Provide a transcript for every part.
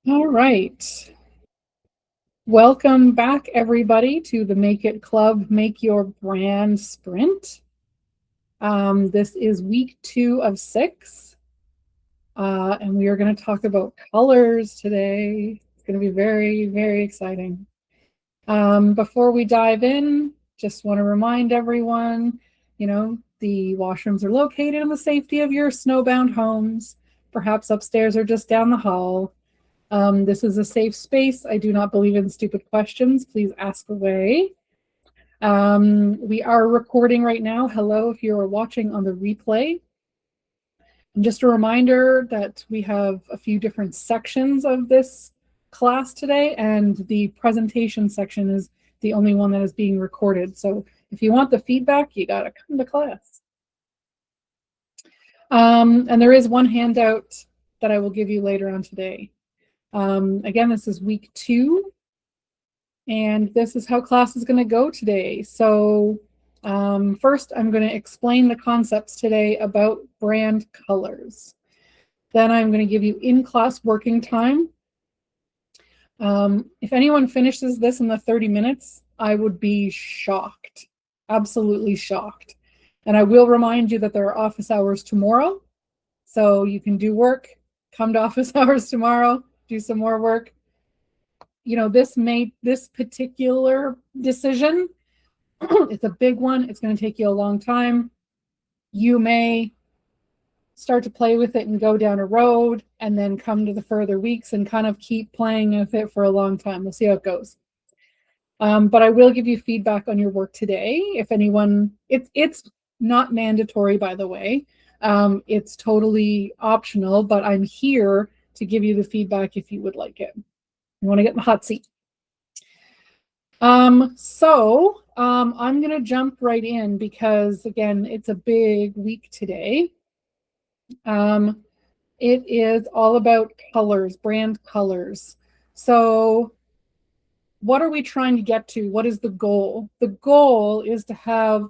All right. Welcome back, everybody, to the Make It Club, Make Your Brand Sprint. This is week 2 of 6, and we are going to talk about colors today. It's going to be very, very exciting. Before we dive in, just want to remind everyone, the washrooms are located in the safety of your snowbound homes, perhaps upstairs or just down the hall. This is a safe space. I do not believe in stupid questions. Please ask away. We are recording right now. Hello, if you're watching on the replay. And just a reminder that we have a few different sections of this class today, and the presentation section is the only one that is being recorded. So if you want the feedback, you gotta come to class. And there is one handout that I will give you later on today. Again, this is week 2, and this is how class is going to go today. So first, I'm going to explain the concepts today about brand colors. Then I'm going to give you in-class working time. If anyone finishes this in the 30 minutes, I would be shocked, absolutely shocked. And I will remind you that there are office hours tomorrow, so you can do work, come to office hours tomorrow, do some more work. This particular decision, it's a big one. It's going to take you a long time. You may start to play with it and go down a road and then come to the further weeks and kind of keep playing with it for a long time. We'll see how it goes. But I will give you feedback on your work today. If anyone, it's not mandatory, by the way. It's totally optional, but I'm here to give you the feedback if you would like it. You want to get in the hot seat. I'm going to jump right in because, again, it's a big week today. It is all about colors, brand colors. So what are we trying to get to? What is the goal? The goal is to have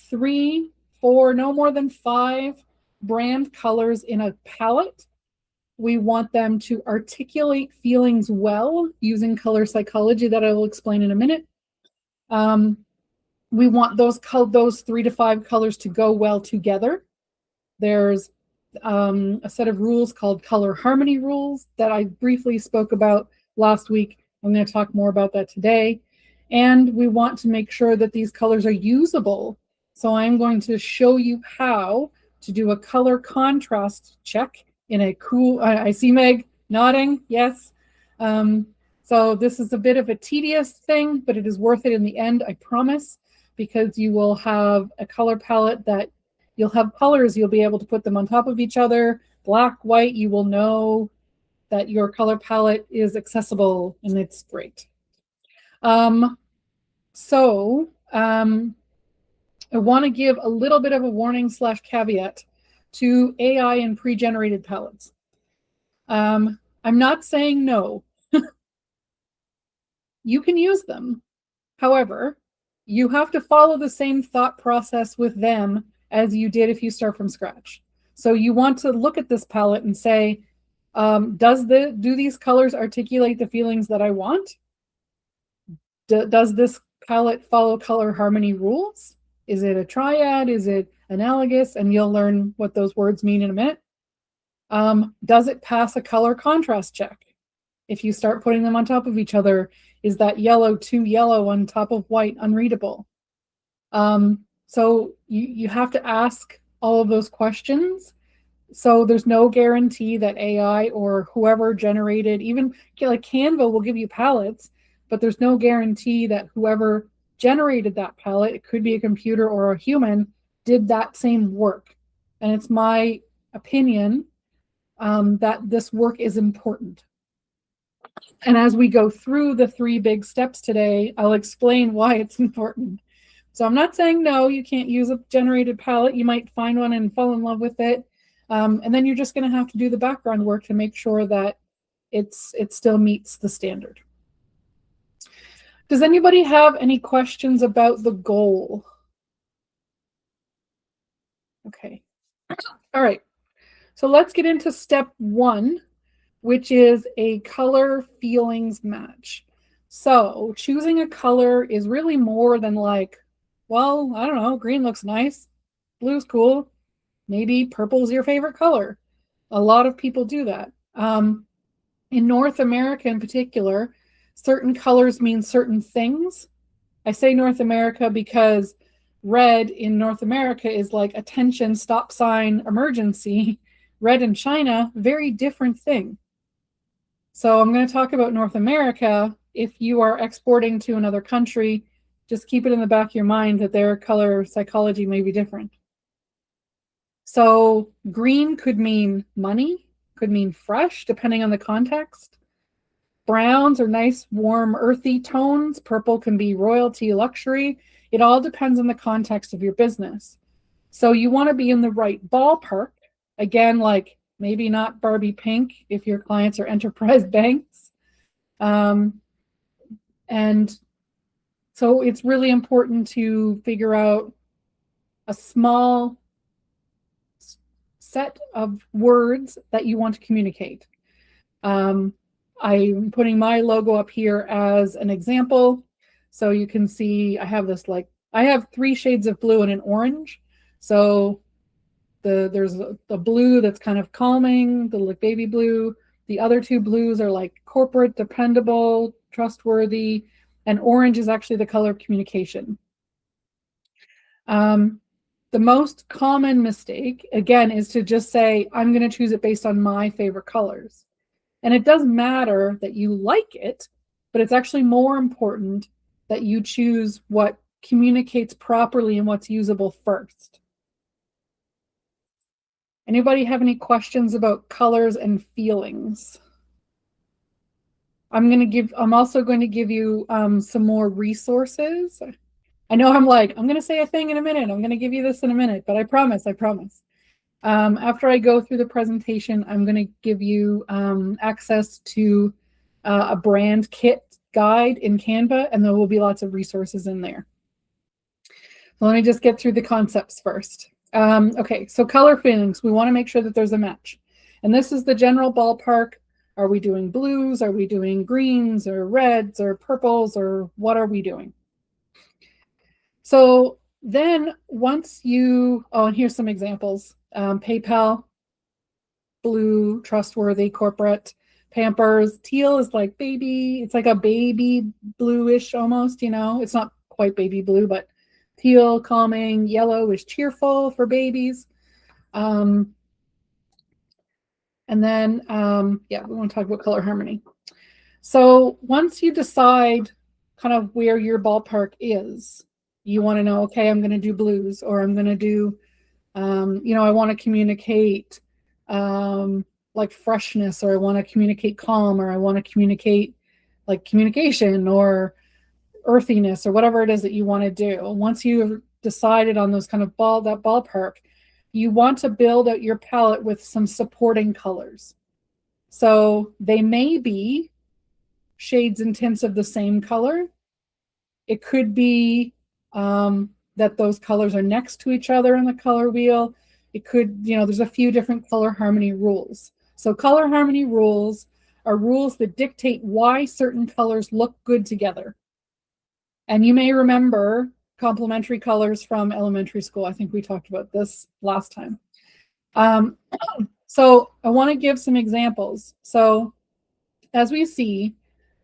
3, 4, no more than 5 brand colors in a palette. We want them to articulate feelings well using color psychology that I will explain in a minute. We want those 3 to 5 colors to go well together. There's a set of rules called color harmony rules that I briefly spoke about last week. I'm going to talk more about that today. And we want to make sure that these colors are usable. So I'm going to show you how to do a color contrast check in a cool, I see Meg nodding, yes. So this is a bit of a tedious thing, but it is worth it in the end, I promise, because you will have a color palette that you'll have colors, you'll be able to put them on top of each other, black, white, you will know that your color palette is accessible, and it's great. I want to give a little bit of a warning / caveat to AI and pre-generated palettes. I'm not saying no. You can use them. However, you have to follow the same thought process with them as you did if you start from scratch. So you want to look at this palette and say, do these colors articulate the feelings that I want? Does this palette follow color harmony rules? Is it a triad? Is it analogous? And you'll learn what those words mean in a minute. Does it pass a color contrast check? If you start putting them on top of each other, is that yellow too yellow on top of white unreadable? So you have to ask all of those questions. So there's no guarantee that AI or whoever generated, even like Canva will give you palettes, but there's no guarantee that whoever generated that palette, it could be a computer or a human, did that same work. And it's my opinion that this work is important. And as we go through the 3 big steps today, I'll explain why it's important. So I'm not saying no, you can't use a generated palette. You might find one and fall in love with it. And then you're just going to have to do the background work to make sure that it still meets the standard. Does anybody have any questions about the goal? Okay. All right. So let's get into step 1, which is a color feelings match. So choosing a color is really more than like, well, I don't know, green looks nice, blue's cool, maybe purple's your favorite color. A lot of people do that. In North America in particular, certain colors mean certain things. I say North America because red in North America is like attention, stop sign, emergency. Red in China, very different thing. So I'm going to talk about North America. If you are exporting to another country, just keep it in the back of your mind that their color psychology may be different. So green could mean money, could mean fresh, depending on the context. Browns are nice, warm, earthy tones. Purple can be royalty, luxury. It all depends on the context of your business. So you want to be in the right ballpark. Again, like maybe not Barbie pink if your clients are enterprise banks. And so it's really important to figure out a small set of words that you want to communicate. I'm putting my logo up here as an example. So you can see I have this I have 3 shades of blue and an orange. So there's the blue that's kind of calming, the like baby blue. The other 2 blues are like corporate, dependable, trustworthy, and orange is actually the color of communication. The most common mistake, again, is to just say, I'm going to choose it based on my favorite colors. And it does matter that you like it, but it's actually more important that you choose what communicates properly and what's usable first. Anybody have any questions about colors and feelings? I'm also going to give you some more resources. I know I'm going to say a thing in a minute. I'm going to give you this in a minute, but I promise. After I go through the presentation, I'm going to give you access to a brand kit guide in Canva, and there will be lots of resources in there. So let me just get through the concepts first. Okay, so color feelings, we want to make sure that there's a match. And this is the general ballpark. Are we doing blues? Are we doing greens or reds or purples, or what are we doing? So then once you, and here's some examples. PayPal, blue, trustworthy, corporate. Pampers, teal is like baby, it's like a baby bluish almost, it's not quite baby blue, but teal, calming. Yellow is cheerful for babies. And then, we want to talk about color harmony. So once you decide kind of where your ballpark is, you want to know, okay, I'm going to do blues, or I'm going to do, I want to communicate like freshness, or I want to communicate calm, or I want to communicate like communication or earthiness, or whatever it is that you want to do. Once you've decided on those kind of ballpark, you want to build out your palette with some supporting colors. So they may be shades and tints of the same color. It could be that those colors are next to each other in the color wheel. It could, there's a few different color harmony rules. So color harmony rules are rules that dictate why certain colors look good together. And you may remember complementary colors from elementary school. I think we talked about this last time. So I want to give some examples. So as we see,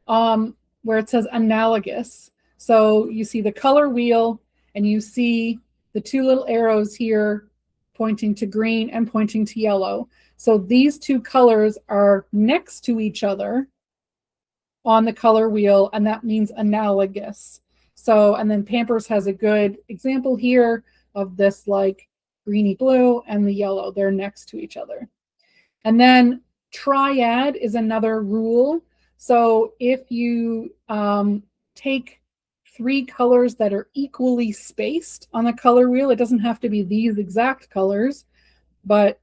where it says analogous, so you see the color wheel and you see the 2 little arrows here pointing to green and pointing to yellow. So these 2 colors are next to each other on the color wheel, and that means analogous. So, and then Pampers has a good example here of this like greeny blue and the yellow. They're next to each other. And then triad is another rule. So if you take 3 colors that are equally spaced on the color wheel, it doesn't have to be these exact colors, but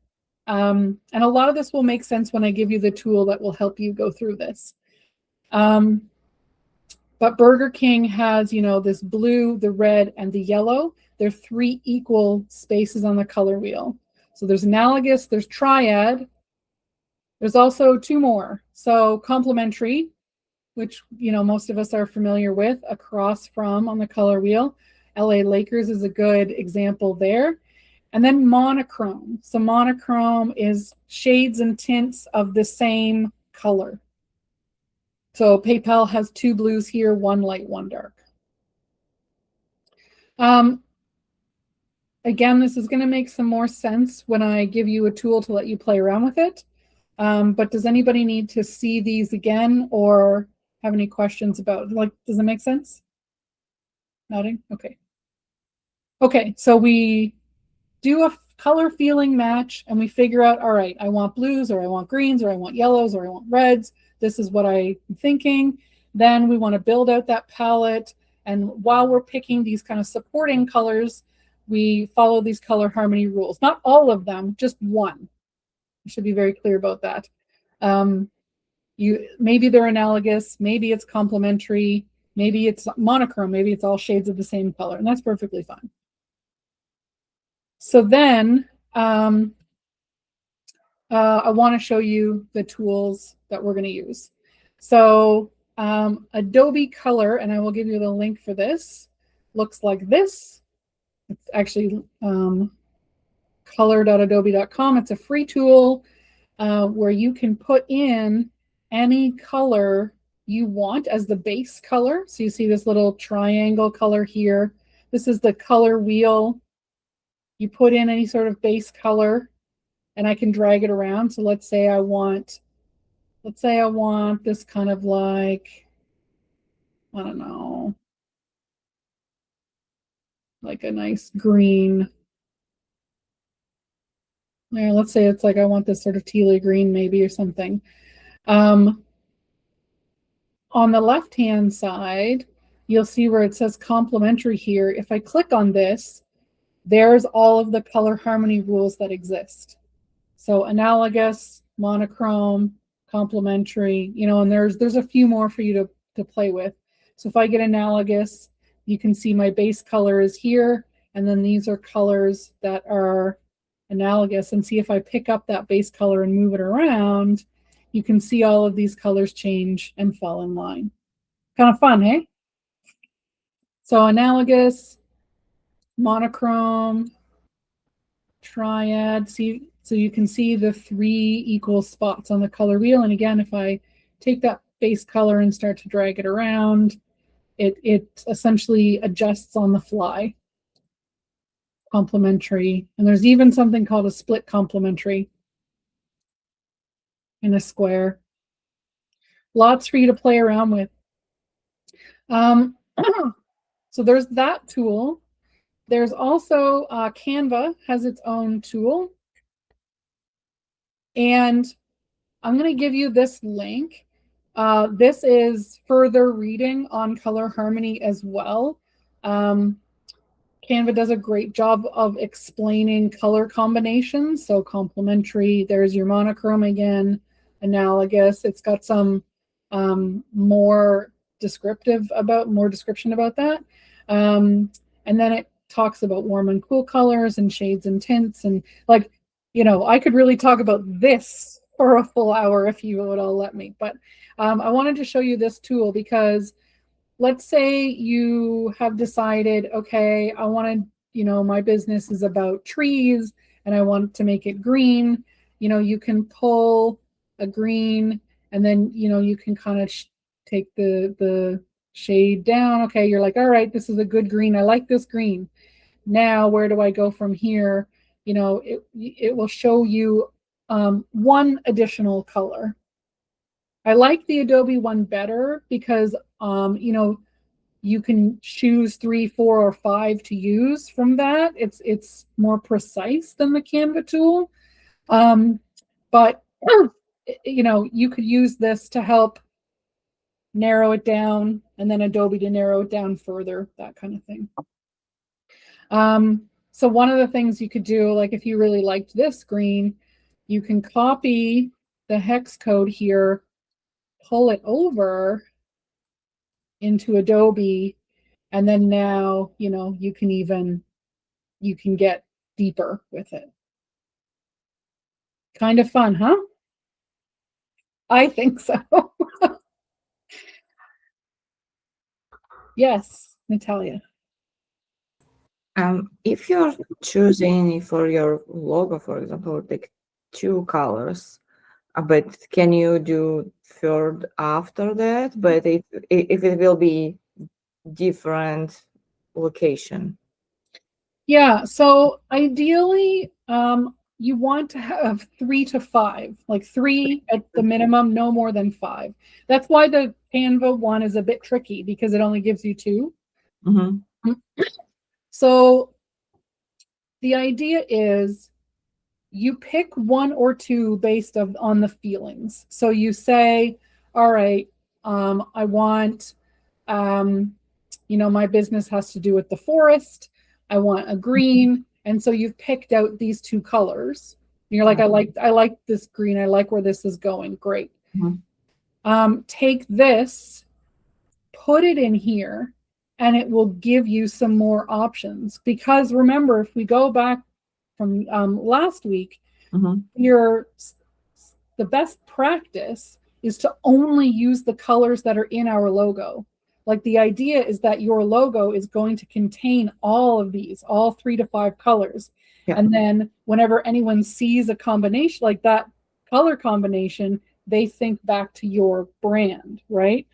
and a lot of this will make sense when I give you the tool that will help you go through this. But Burger King has, this blue, the red, and the yellow. They're 3 equal spaces on the color wheel. So there's analogous, there's triad, There's also two more. So complementary, which most of us are familiar with, across from on the color wheel. LA Lakers is a good example there. And then monochrome. So monochrome is shades and tints of the same color. So PayPal has two blues here, one light, one dark. Again, this is going to make some more sense when I give you a tool to let you play around with it. But does anybody need to see these again or have any questions about, like, does it make sense? Nodding? Okay. Okay, so we do a color feeling match and we figure out, all right, I want blues or I want greens or I want yellows or I want reds. This is what I'm thinking. Then we want to build out that palette. And while we're picking these kind of supporting colors, we follow these color harmony rules. Not all of them, just one. I should be very clear about that. Maybe they're analogous, maybe it's complementary, maybe it's monochrome, maybe it's all shades of the same color, and that's perfectly fine. So then I want to show you the tools that we're going to use. So Adobe Color, and I will give you the link for this, looks like this. It's actually color.adobe.com. It's a free tool where you can put in any color you want as the base color. So you see this little triangle color here. This is the color wheel. You put in any sort of base color and I can drag it around. So let's say I want this kind of like, I don't know, like a nice green. Yeah, let's say it's like I want this sort of tealy green maybe or something. On the left-hand side, you'll see where it says complementary here. If I click on this, there's all of the color harmony rules that exist. So analogous, monochrome, complementary, and there's a few more for you to play with. So if I get analogous, you can see my base color is here, and then these are colors that are analogous. And see if I pick up that base color and move it around, you can see all of these colors change and fall in line. Kind of fun, hey? So analogous, monochrome, triad. See, so you can see the three equal spots on the color wheel. And again, if I take that base color and start to drag it around, it essentially adjusts on the fly. Complementary. And there's even something called a split complementary in a square. Lots for you to play around with. So there's that tool. There's also Canva has its own tool. And I'm going to give you this link. This is further reading on color harmony as well. Canva does a great job of explaining color combinations. So complementary, there's your monochrome again, analogous. It's got some more description about that. And then it talks about warm and cool colors and shades and tints. And like, I could really talk about this for a full hour if you would all let me. But I wanted to show you this tool because let's say you have decided, okay, I want to, my business is about trees and I want to make it green. You can pull a green and then, you can kind of take the shade down. Okay, you're like, all right, this is a good green. I like this green. Now, where do I go from here? It will show you one additional color. I like the Adobe one better because, you can choose 3, 4, or 5 to use from that. It's more precise than the Canva tool. But, you could use this to help narrow it down and then Adobe to narrow it down further, that kind of thing. So one of the things you could do, like if you really liked this green, you can copy the hex code here, pull it over into Adobe, and then now, you can get deeper with it. Kind of fun, huh? I think so. Yes, Natalia. If you're choosing for your logo, for example, like two colors, but can you do third after that? But if it will be different location. Yeah, so ideally, you want to have 3 to 5, like 3 at the minimum, no more than 5. That's why the Canva one is a bit tricky because it only gives you 2. Mm-hmm. So the idea is you pick 1 or 2 based on the feelings. So you say, all right, I want, um, my business has to do with the forest. I want a green. And so you've picked out these 2 colors. And you're like, I like this green. I like where this is going. Great. Take this, put it in here, and it will give you some more options. Because remember, if we go back from last week, your the best practice is to only use the colors that are in our logo. Like the idea is that your logo is going to contain all of these, all 3 to 5 colors. Yeah. And then whenever anyone sees a combination like that color combination, they think back to your brand, right?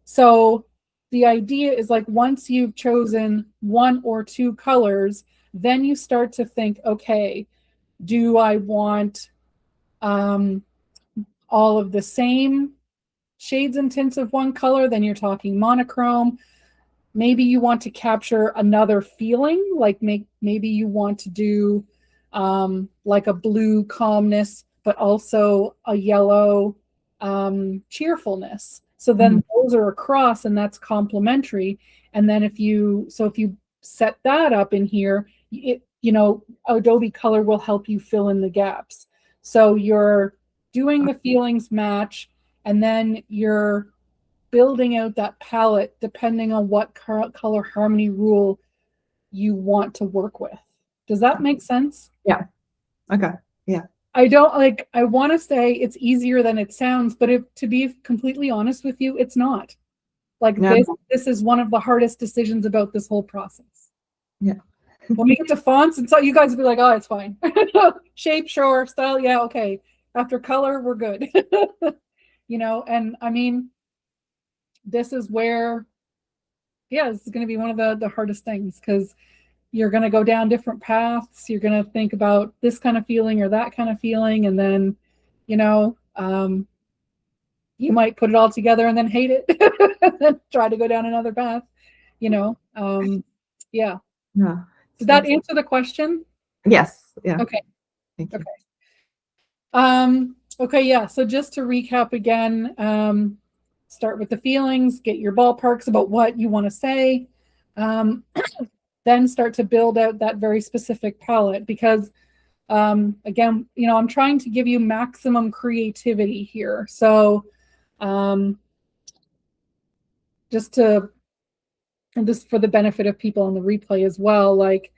So the idea is like once you've chosen 1 or 2 colors, then you start to think, okay, do I want all of the same shades and tints of one color? Then you're talking monochrome. Maybe you want to capture another feeling, like maybe you want to do like a blue calmness, but also a yellow cheerfulness. So then those are across, and that's complementary. And then if you set that up in here, Adobe Color will help you fill in the gaps. So you're doing the feelings match, and then you're building out that palette depending on what color harmony rule you want to work with. Does that make sense? Yeah. Okay. Yeah. I want to say it's easier than it sounds, but to be completely honest with you, it's not. Like Yeah. this is one of the hardest decisions about this whole process. Yeah. When we get to fonts, and so you guys will be like, oh, it's fine. Shape, sure. Style, yeah, okay. After color, we're good. And I mean, this is where, yeah, this is going to be one of the hardest things because you're going to go down different paths. You're going to think about this kind of feeling or that kind of feeling. And then, you might put it all together and then hate it, then try to go down another path, yeah. Yeah. Did that answer the question? Yes. Yeah. Okay. Thank you. Okay, yeah. So just to recap again, start with the feelings, get your ballparks about what you want to say, then start to build out that very specific palette because, again, I'm trying to give you maximum creativity here. So just for the benefit of people on the replay as well, like,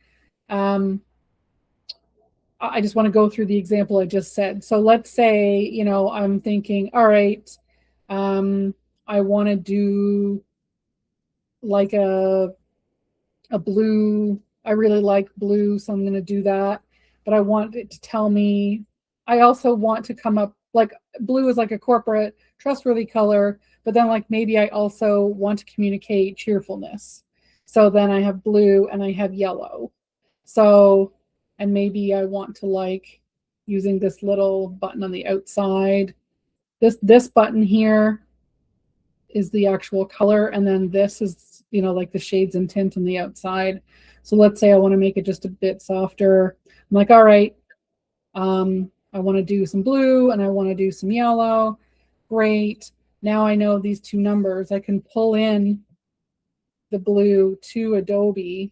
I just want to go through the example I just said. So let's say, I'm thinking, all right, I want to do like a blue. I really like blue, so I'm going to do that. But I want it to tell me, I also want to come up, like blue is like a corporate trustworthy color, but then like maybe I also want to communicate cheerfulness. So then I have blue and I have yellow. So, and maybe I want to like using this little button on the outside. This button here is the actual color, and then this is, like the shades and tint on the outside. So let's say I want to make it just a bit softer. I'm like, all right, I want to do some blue and I want to do some yellow. Great. Now I know these 2 numbers. I can pull in the blue to Adobe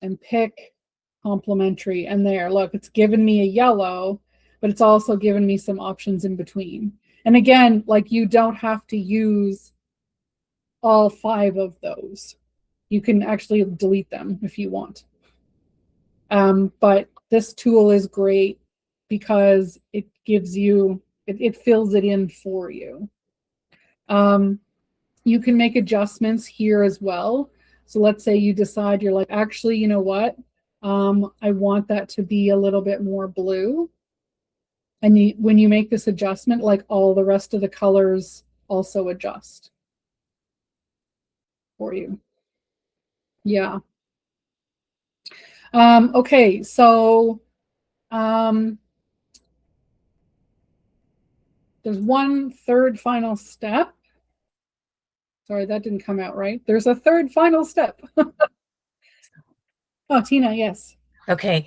and pick complementary. And there, look, it's given me a yellow, but it's also given me some options in between. And again, like you don't have to use all 5 of those. You can actually delete them if you want. But this tool is great because it gives you It fills it in for you. You can make adjustments here as well. So let's say you decide you're like, actually, you know what? I want that to be a little bit more blue. And when you make this adjustment, like all the rest of the colors also adjust for you. Yeah. Okay, so there's one third final step. Sorry, that didn't come out right. There's a third final step. Oh, Tina, yes. Okay.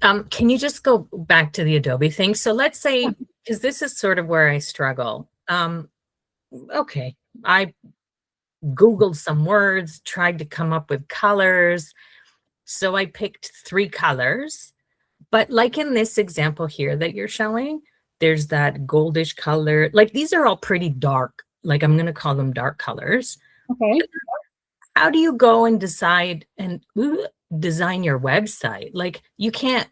Can you just go back to the Adobe thing? So let's say, because this is sort of where I struggle. Okay, I Googled some words, tried to come up with colors. So I picked 3 colors. But like in this example here that you're showing, there's that goldish color. Like these are all pretty dark. Like I'm going to call them dark colors. Okay. How do you go and decide and design your website? Like you can't,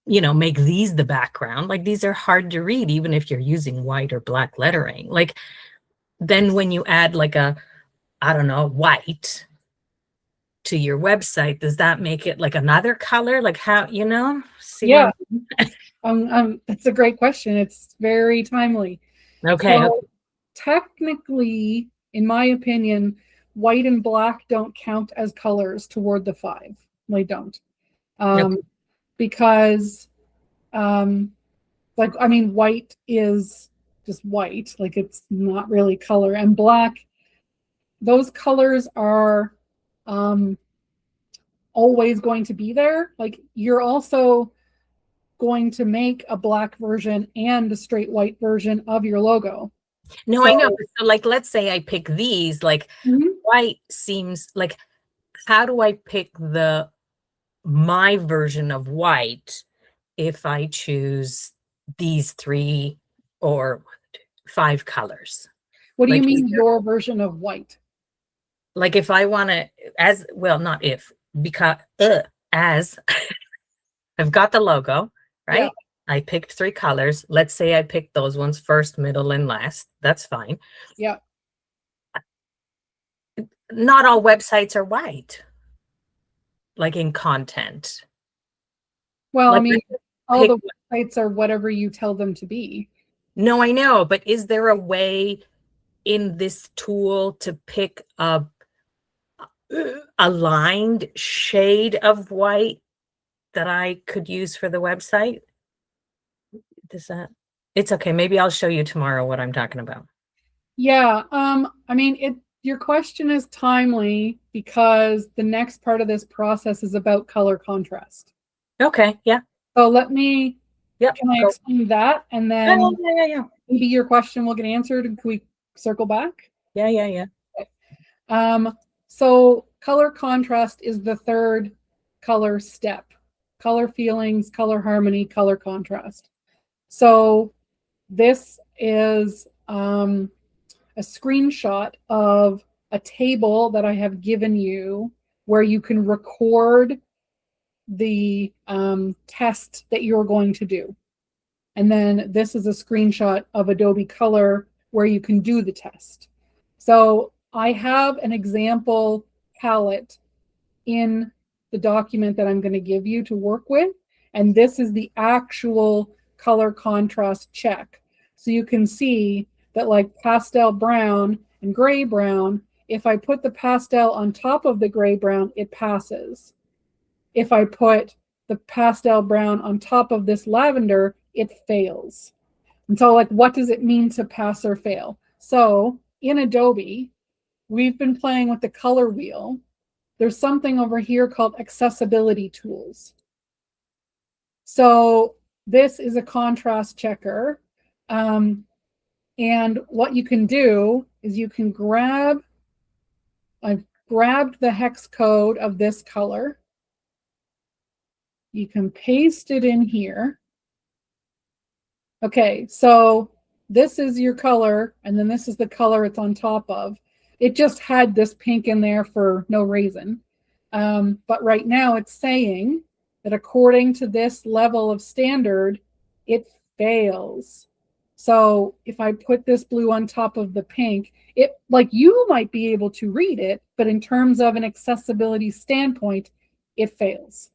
make these the background. Like these are hard to read, even if you're using white or black lettering. Like then when you add like I don't know, white to your website, does that make it like another color? Like how, see? Yeah. That's a great question. It's very timely. Okay. So, technically, in my opinion, white and black don't count as colors toward the 5. They don't. Because white is just white, like it's not really color, and black, those colors are always going to be there. Like you're also going to make a black version and a straight white version of your logo. No, I know. So like, let's say I pick these, like white seems like, how do I pick my version of white if I choose these 3 or 5 colors? What do you mean your version of white? Like if I want to, not if, because as I've got the logo, right? Yeah. I picked 3 colors. Let's say I picked those ones first, middle, and last. That's fine. Yeah. Not all websites are white, like in content. Well, like, I mean, all the websites are whatever you tell them to be. No, I know, but is there a way in this tool to pick a aligned shade of white that I could use for the website? It's okay. Maybe I'll show you tomorrow what I'm talking about. Yeah. I mean, your question is timely because the next part of this process is about color contrast. Okay. Yeah. So can I explain that? And then yeah. Maybe your question will get answered, and can we circle back? Yeah. Okay. So color contrast is the third color step. Color feelings, color harmony, color contrast. So this is a screenshot of a table that I have given you where you can record the test that you're going to do. And then this is a screenshot of Adobe Color where you can do the test. So I have an example palette in the document that I'm going to give you to work with. And this is the actual color contrast check. So you can see that like pastel brown and gray brown, if I put the pastel on top of the gray brown, it passes. If I put the pastel brown on top of this lavender, it fails. And so like, what does it mean to pass or fail? So in Adobe, we've been playing with the color wheel. There's something over here called accessibility tools. So this is a contrast checker. And what you can do is you can I've grabbed the hex code of this color. You can paste it in here. Okay, so this is your color, and then this is the color it's on top of. It just had this pink in there for no reason. But right now it's saying that according to this level of standard, it fails. So if I put this blue on top of the pink, it, like, you might be able to read it, but in terms of an accessibility standpoint, it fails.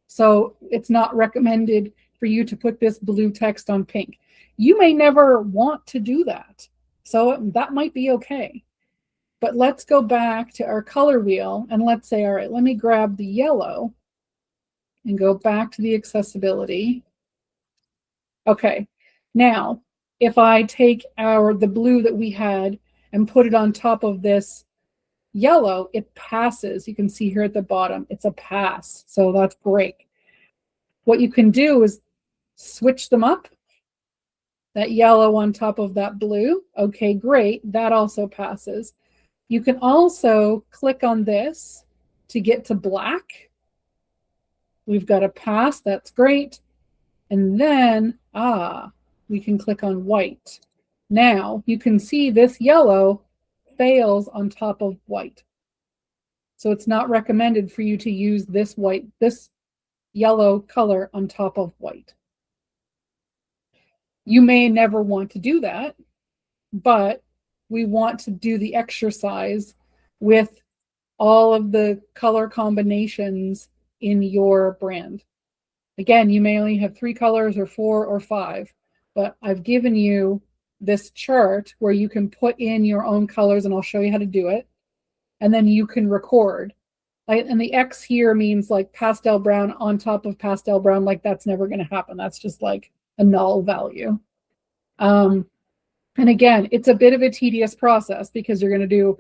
So it's not recommended for you to put this blue text on pink. You may never want to do that, so that might be okay. But let's go back to our color wheel and let's say, all right, let me grab the yellow and go back to the accessibility. Okay, now if I take the blue that we had and put it on top of this yellow, it passes. You can see here at the bottom, it's a pass. So that's great. What you can do is switch them up. That yellow on top of that blue. Okay, great. That also passes. You can also click on this to get to black. We've got a pass. That's great. And then, we can click on white. Now you can see this yellow fails on top of white. So it's not recommended for you to use this yellow color on top of white. You may never want to do that, but we want to do the exercise with all of the color combinations in your brand. Again, you may only have 3 colors or 4 or 5, but I've given you this chart where you can put in your own colors, and I'll show you how to do it. And then you can record. And the X here means like pastel brown on top of pastel brown. Like, that's never going to happen. That's just like a null value. And again, it's a bit of a tedious process because you're going to do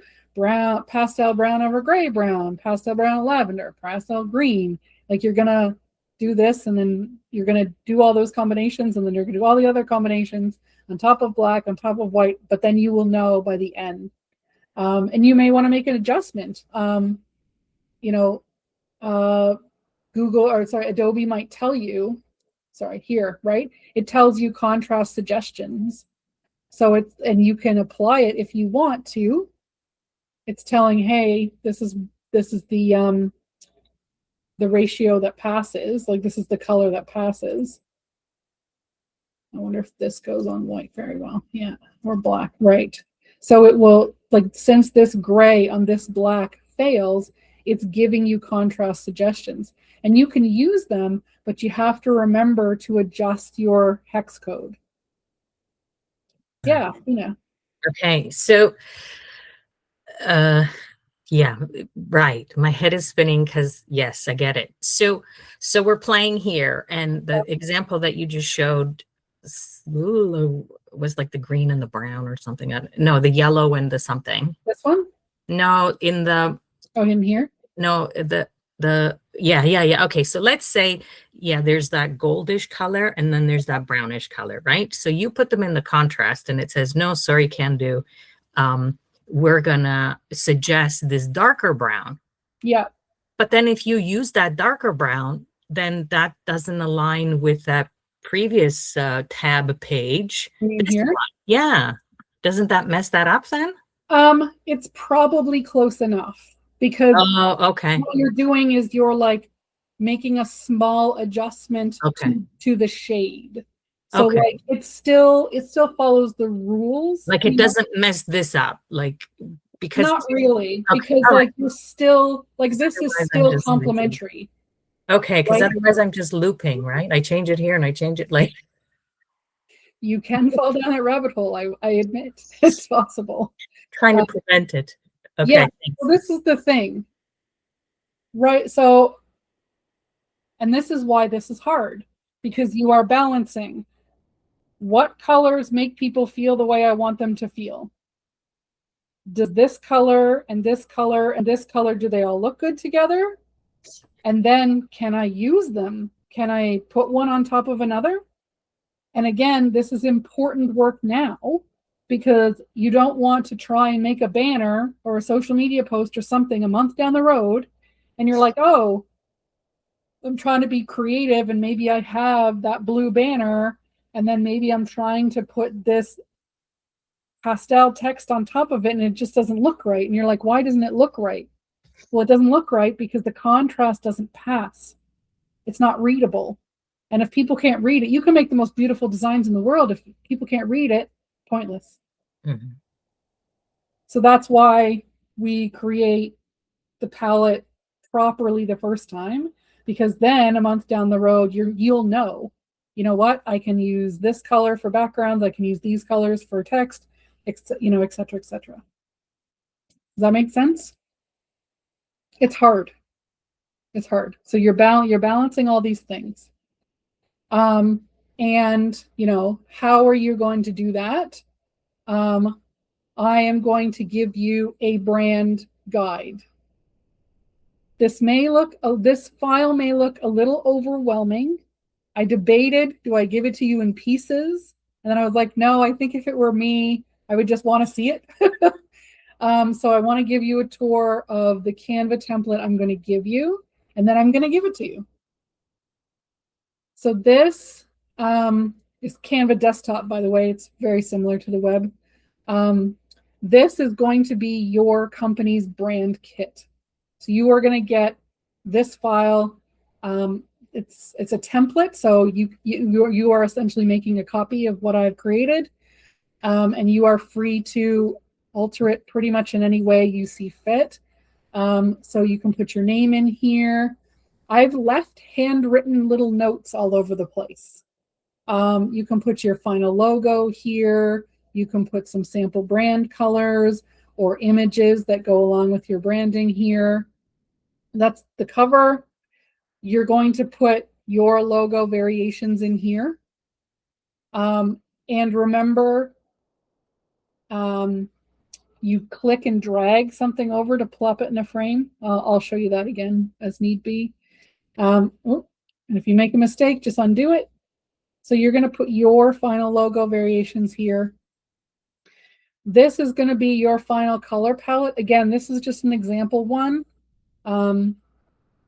pastel brown over gray brown, pastel brown lavender, pastel green. Like, you're going to do this, and then you're going to do all those combinations, and then you're going to do all the other combinations on top of black, on top of white, but then you will know by the end. And you may want to make an adjustment. Adobe might tell you, here, right? It tells you contrast suggestions. So and you can apply it if you want to. It's telling, hey, this is the ratio that passes. Like, this is the color that passes. I wonder if this goes on white very well. Yeah, or black, right? So it will, like, since this gray on this black fails, it's giving you contrast suggestions. And you can use them, but you have to remember to adjust your hex code. Yeah, Okay, so yeah, right. My head is spinning because, yes, I get it. So we're playing here, and the example that you just showed was like the green and the brown or something. No, the yellow and the something. This one? No, in here? No, yeah. Okay, so let's say, there's that goldish color and then there's that brownish color, right? So you put them in the contrast and it says, no, sorry, can do. We're gonna suggest this darker brown. Yeah. But then if you use that darker brown, then that doesn't align with that previous tab page. Here? Yeah. Doesn't that mess that up then? It's probably close enough, because okay. what you're doing is you're like making a small adjustment to the shade. So like it still follows the rules. Like, it doesn't mess this up, like, because not really, because like you're still like, this is still complementary. Okay, because otherwise I'm just looping, right? I change it here and I change it like. You can fall down that rabbit hole. I admit it's possible. Trying to prevent it. Okay. Yeah. So this is the thing, right? So, and this is why this is hard, because you are balancing what colors make people feel the way I want them to feel. Does this color and this color and this color, do they all look good together? And then can I use them? Can I put one on top of another? And again, this is important work now, because you don't want to try and make a banner or a social media post or something a month down the road, and you're like, oh, I'm trying to be creative, and maybe I have that blue banner, and then maybe I'm trying to put this pastel text on top of it, and it just doesn't look right. And you're like, why doesn't it look right? Well, it doesn't look right because the contrast doesn't pass. It's not readable. And if people can't read it, you can make the most beautiful designs in the world. If people can't read it, pointless. Mhm. So that's why we create the palette properly the first time, because then a month down the road, you'll know, you know what, I can use this color for backgrounds, I can use these colors for text, you know, et cetera, et cetera. Does that make sense? It's hard. It's hard. So you're balancing all these things. And you know, how are you going to do that? I am going to give you a brand guide. This file may look a little overwhelming. I debated, do I give it to you in pieces? And then I was like, no, I think if it were me, I would just want to see it. So I want to give you a tour of the Canva template I'm going to give you, and then I'm going to give it to you. So this is Canva desktop, by the way. It's very similar to the web. This is going to be your company's brand kit. So you are going to get this file. It's a template, so you are essentially making a copy of what I've created, and you are free to alter it pretty much in any way you see fit. So you can put your name in here. I've left handwritten little notes all over the place. You can put your final logo here. You can put some sample brand colors or images that go along with your branding here. That's the cover. You're going to put your logo variations in here. And remember, you click and drag something over to plop it in a frame. I'll show you that again as need be. And if you make a mistake, just undo it. So you're going to put your final logo variations here. This is going to be your final color palette. Again, this is just an example one.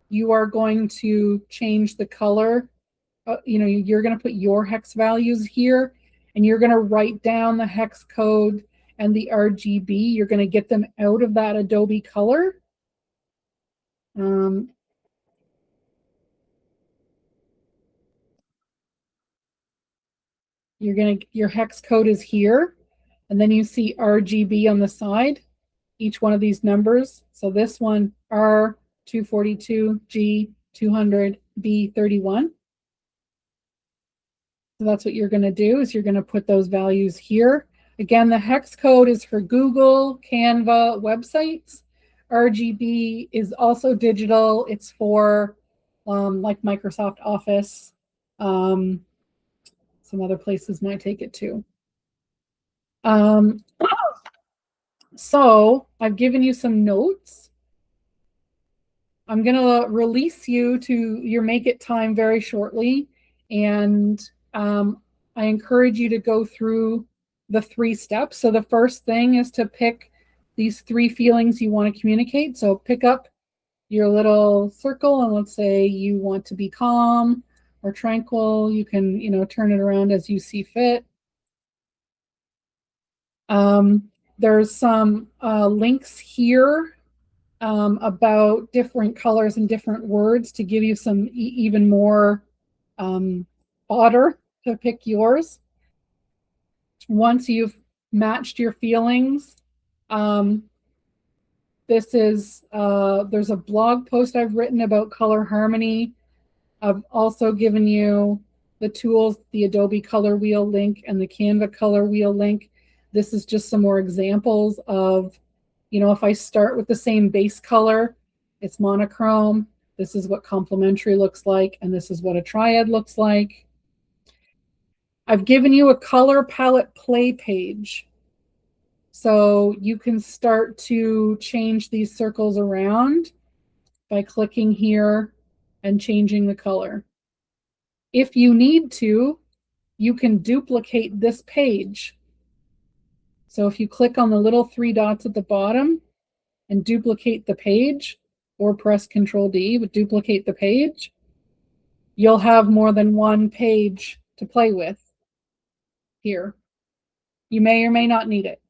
You are going to change the color. You know, you're going to put your hex values here, and you're going to write down the hex code and the RGB. You're going to get them out of that Adobe color. Your hex code is here, and then you see RGB on the side, each one of these numbers. So this one, R242, G200, B31. So that's what you're going to do, is you're going to put those values here. Again, the hex code is for Google, Canva, websites. RGB is also digital. It's for like Microsoft Office. Some other places might take it too. So I've given you some notes. I'm going to release you to your Make It time very shortly. And I encourage you to go through the 3 steps. So the first thing is to pick these 3 feelings you want to communicate. So pick up your little circle, and let's say you want to be calm or tranquil. You can, you know, turn it around as you see fit. There's some links here about different colors and different words to give you some even more fodder to pick yours. Once you've matched your feelings, this is there's a blog post I've written about color harmony. I've also given you the tools, the Adobe Color Wheel link and the Canva Color Wheel link. This is just some more examples of, you know, if I start with the same base color, it's monochrome. This is what complementary looks like, and this is what a triad looks like. I've given you a color palette play page. So you can start to change these circles around by clicking here and changing the color. If you need to, you can duplicate this page. So if you click on the little 3 dots at the bottom and duplicate the page, or press Control D, but duplicate the page, you'll have more than one page to play with here. You may or may not need it.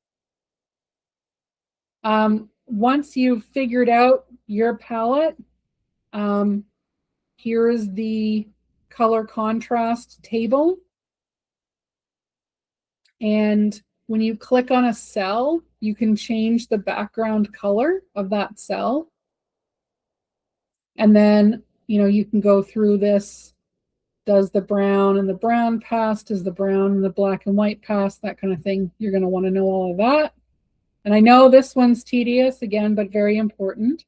Once you've figured out your palette, here is the color contrast table. And when you click on a cell, you can change the background color of that cell. And then, you can go through this. Does the brown and the brown pass? Does the brown and the black and white pass? That kind of thing. You're going to want to know all of that. And I know this one's tedious again, but very important.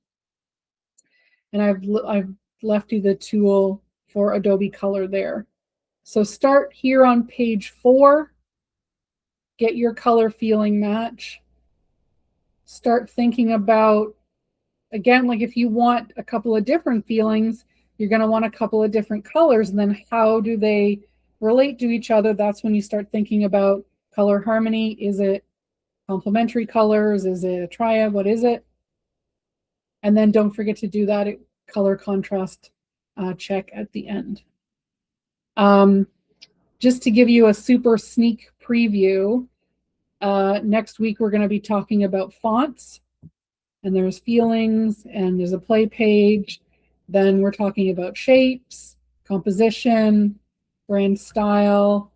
And I've left you the tool for Adobe Color there. So start here on page 4. Get your color feeling match. Start thinking about, again, like if you want a couple of different feelings, you're going to want a couple of different colors. And then how do they relate to each other? That's when you start thinking about color harmony. Is it complementary colors? Is it a triad? What is it? And then don't forget to do that color contrast check at the end. Just to give you a super sneak preview, next week we're going to be talking about fonts, and there's feelings, and there's a play page. Then we're talking about shapes, composition, brand style,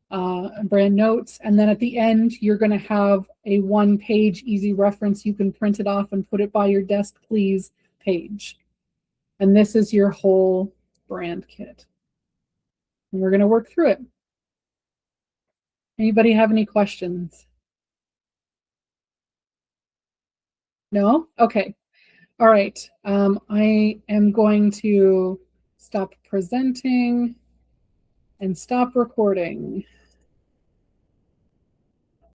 brand notes, and then at the end you're going to have a 1-page easy reference. You can print it off and put it by your desk, please page. And this is your whole brand kit. And we're going to work through it. Anybody have any questions? No? Okay. All right. I am going to stop presenting and stop recording.